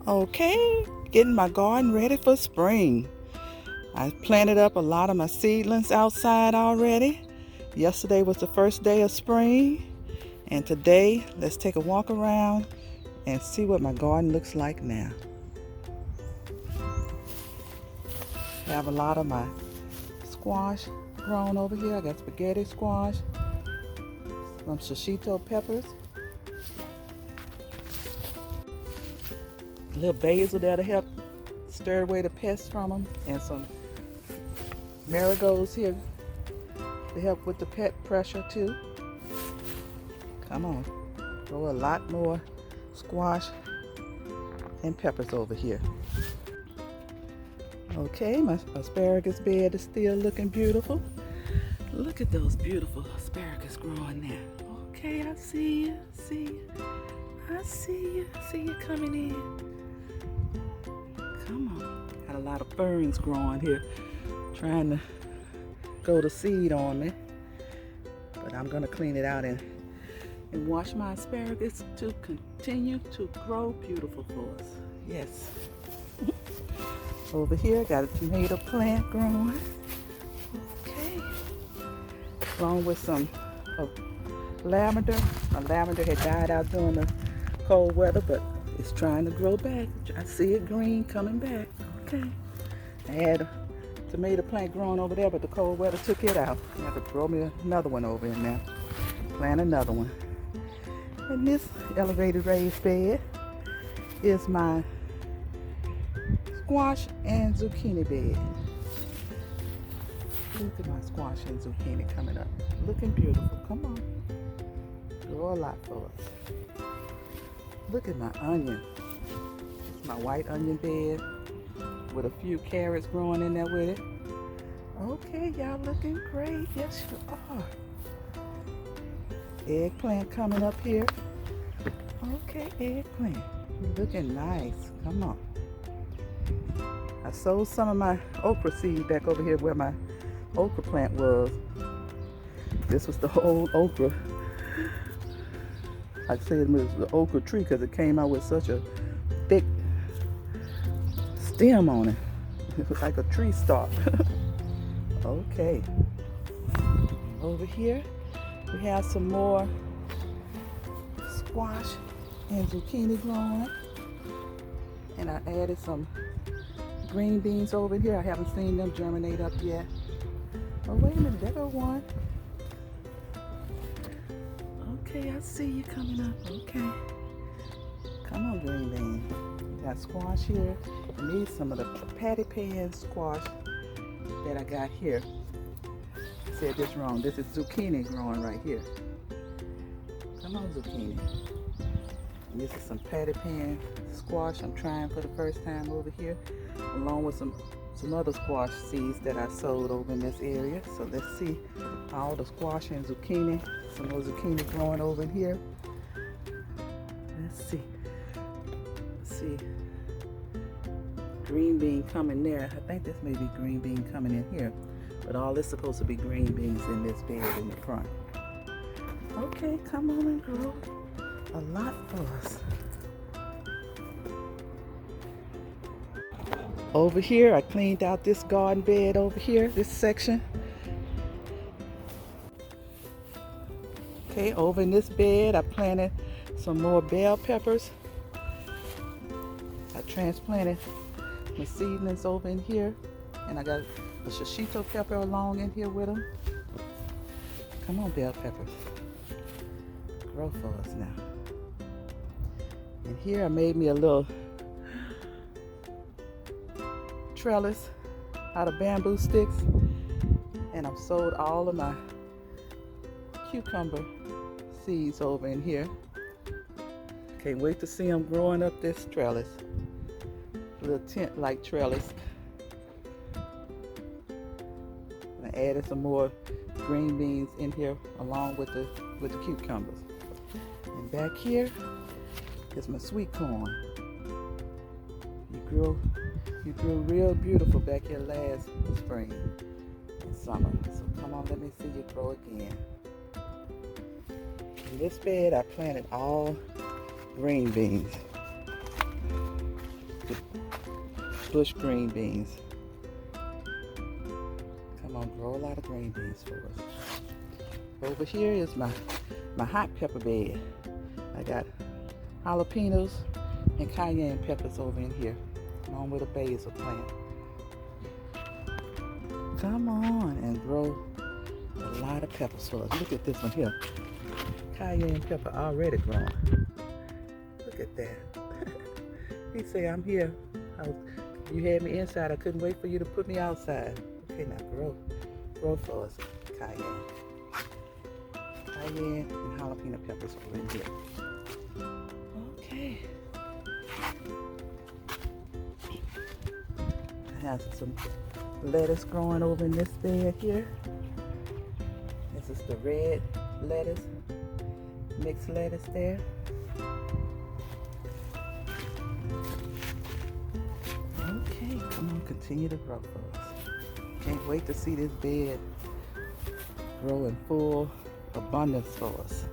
Okay, getting my garden ready for spring. I planted up a lot of my seedlings outside already. Yesterday was the first day of spring, and today let's take a walk around and see what my garden looks like now. I have a lot of my squash grown over here. I got spaghetti squash, some shishito peppers, a little basil there to help stir away the pests from them, and some marigolds here to help with the pet pressure too. Come on, grow a lot more squash and peppers over here. Okay, my asparagus bed is still looking beautiful. Look at those beautiful asparagus growing there. Okay, I see you, I see you coming in. Come on, got a lot of ferns growing here, trying to go to seed on me. But I'm gonna clean it out and wash my asparagus to continue to grow beautiful for us. Yes. Over here, got a tomato plant growing. Okay. Along with some lavender. My lavender had died out during the cold weather, but it's trying to grow back. I see it green coming back. Okay. I had a tomato plant growing over there, but the cold weather took it out. I have to grow me another one over in there. Plant another one. And this elevated raised bed is my squash and zucchini bed. Look at my squash and zucchini coming up. Looking beautiful. Come on. Grow a lot for us. Look at my onion. It's my white onion bed with a few carrots growing in there with it. Okay, y'all looking great. Yes, you are. Eggplant coming up here. Okay, eggplant. Looking nice. Come on. I sowed some of my okra seed back over here where my okra plant was. This was the old okra. I said it was the okra tree because it came out with such a thick stem on it. It was like a tree stalk. Okay. Over here, we have some more squash and zucchini growing. And I added some green beans over here. I haven't seen them germinate up yet. Oh, wait a minute, there go one. Okay, I see you coming up. Okay. Come on, green bean. Got squash here. I need some of the patty pan squash that I got here. I said this wrong. This is zucchini growing right here. Come on, zucchini. And this is some patty pan squash I'm trying for the first time over here, along with some other squash seeds that I sowed over in this area. So let's see all the squash and zucchini. Some more zucchini growing over in here. Let's see. Green bean coming there. I think this may be green bean coming in here. But all this is supposed to be green beans in this bed in the front. Okay, come on and grow a lot for us. Over here, I cleaned out this garden bed over here, this section. Okay, over in this bed, I planted some more bell peppers. I transplanted my seedlings over in here, and I got a shishito pepper along in here with them. Come on, bell peppers. Grow for us now. And here I made me a little trellis out of bamboo sticks, and I've sowed all of my cucumber seeds over in here. Can't wait to see them growing up this trellis. A little tent-like trellis. I added some more green beans in here along with the cucumbers. And back here is my sweet corn. You grew real beautiful back here last spring and summer. So come on, let me see you grow again. In this bed, I planted all green beans. bush green beans. Come on, grow a lot of green beans for us. Over here is my hot pepper bed. I got jalapenos and cayenne peppers over in here, along with a basil plant. Come on and grow a lot of peppers for us. Look at this one here. Cayenne pepper already grown. Look at that. He say, I'm here. You had me inside. I couldn't wait for you to put me outside. Okay, now grow for us. Cayenne and jalapeno peppers over in here. Okay. I have some lettuce growing over in this bed here. This is the red lettuce, mixed lettuce there. Okay, come on, continue to grow for us. Can't wait to see this bed grow in full abundance for us.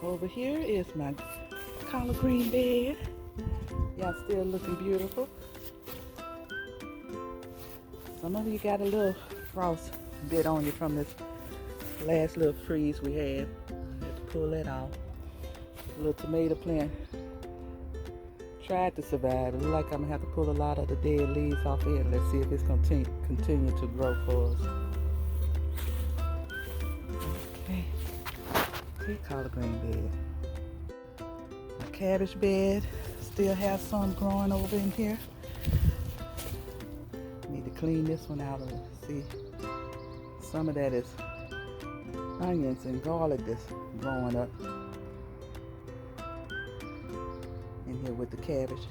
Over here is my collard green bed. Y'all still looking beautiful. Some of you got a little frost bit on you from this last little freeze we had. I had to pull that off. A little tomato plant tried to survive. It looks like I'm gonna have to pull a lot of the dead leaves off it. Let's see if it's gonna continue to grow for us. Okay, collard green bed. My cabbage bed still has some growing over in here. Need to clean this one out and see. Some of that is onions and garlic that's growing up in here with the cabbage.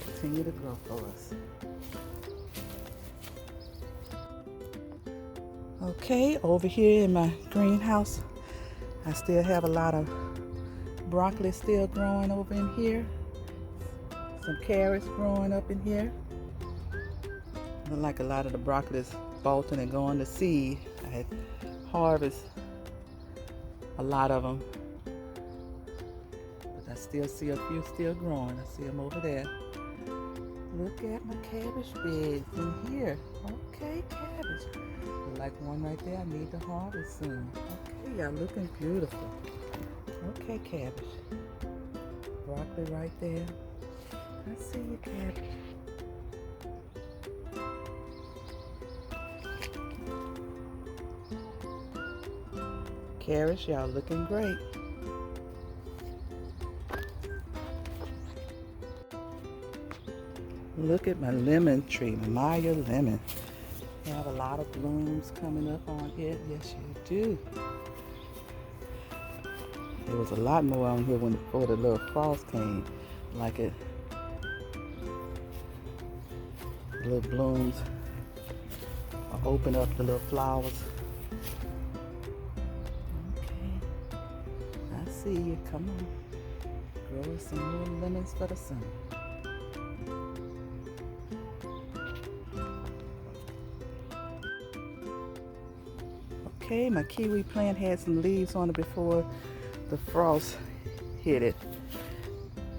Continue to grow for us. Okay, over here in my greenhouse, I still have a lot of broccoli still growing over in here. Some carrots growing up in here. Look like a lot of the broccoli is bolting and going to seed. I had harvested a lot of them. I still see a few still growing. I see them over there. Look at my cabbage beds in here. Okay, cabbage. Like one right there, I need to harvest soon. Okay, y'all looking beautiful. Okay, cabbage. Broccoli right there. I see you, cabbage. Carrots, y'all looking great. Look at my lemon tree, Maya lemon. You have a lot of blooms coming up on it. Yes, you do. There was a lot more on here before the little frost came. Like it, the little blooms open up the little flowers. Okay, I see you. Come on, grow some more lemons for the summer. Okay, my kiwi plant had some leaves on it before the frost hit it.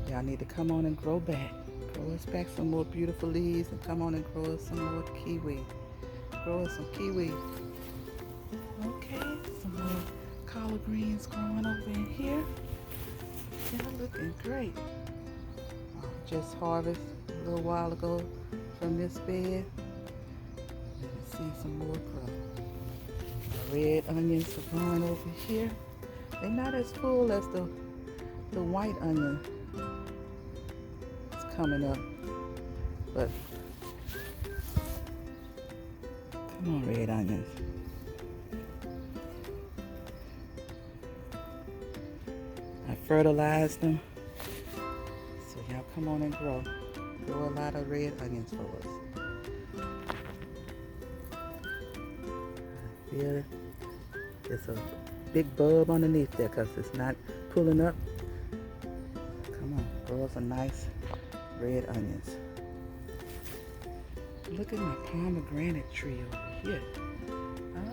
Y'all need to come on and grow back. Grow us back some more beautiful leaves and come on and grow us some more kiwi. Grow us some kiwi. Okay, some more collard greens growing over in here. Y'all looking great. Just harvested a little while ago from this bed. Let me see some more grow. Red onions are growing over here. They're not as full as the white onion. It's coming up, but come on, red onions. I fertilized them, so y'all come on and grow. Grow a lot of red onions for us. I feel it. It's a big bulb underneath there because it's not pulling up. Come on, grow us a nice red onions. Look at my pomegranate tree over here.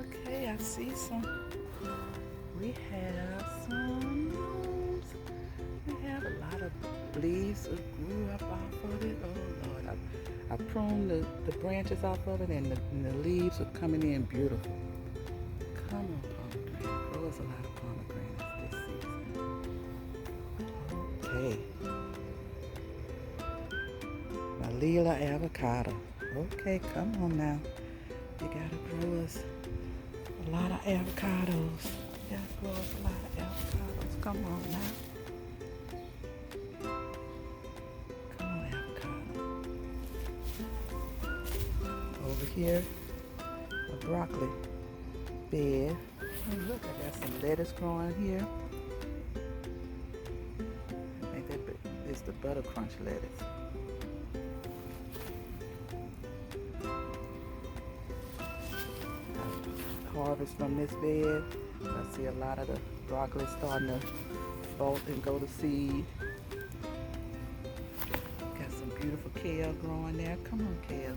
Okay, I see some We have some rooms. We have a lot of leaves that grew up off of it. Oh Lord, I pruned the branches off of it, and the leaves are coming in beautiful. Come on, pomegranate. Grow us a lot of pomegranates this season. Okay. Malila avocado. Okay, come on now. You gotta grow us a lot of avocados. You gotta grow us a lot of avocados. Come on now. Come on, avocado. Over here, a broccoli bed. Oh, look, I got some lettuce growing here. I think that is the butter crunch lettuce. Harvest from this bed. I see a lot of the broccoli starting to bolt and go to seed. Got some beautiful kale growing there. Come on, kale.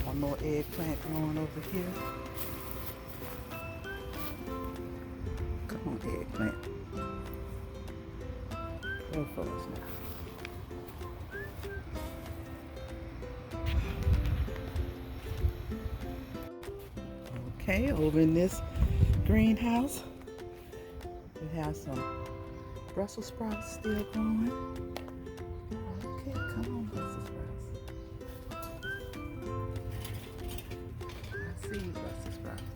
One more eggplant growing over here. Come on, eggplant. Grow for us now. Okay, over in this greenhouse, we have some Brussels sprouts still growing. Okay, come on, Brussels sprouts. I see you, Brussels sprouts.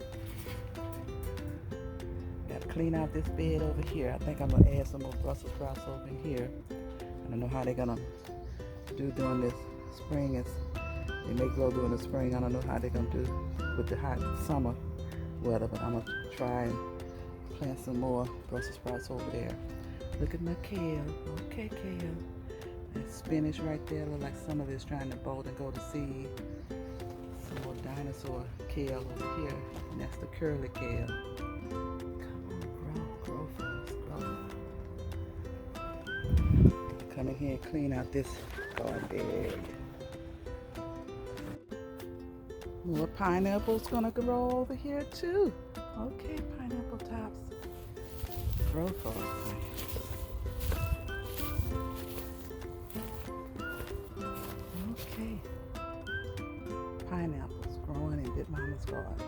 Gotta clean out this bed over here. I think I'm gonna add some more Brussels sprouts over in here. I don't know how they're gonna do during this spring. They may grow during the spring. I don't know how they're gonna do with the hot summer weather, but I'm gonna try and plant some more Brussels sprouts over there. Look at my kale. Okay, kale. That spinach right there. Look like some of it's trying to bolt and go to seed. Some more dinosaur kale over here. And that's the curly kale. Come on, grow for us, grow. Come in here and clean out this garden bed. More pineapples gonna grow over here too. Okay, pineapple tops. Grow for us. Okay. Pineapples growing in Big Mama's garden.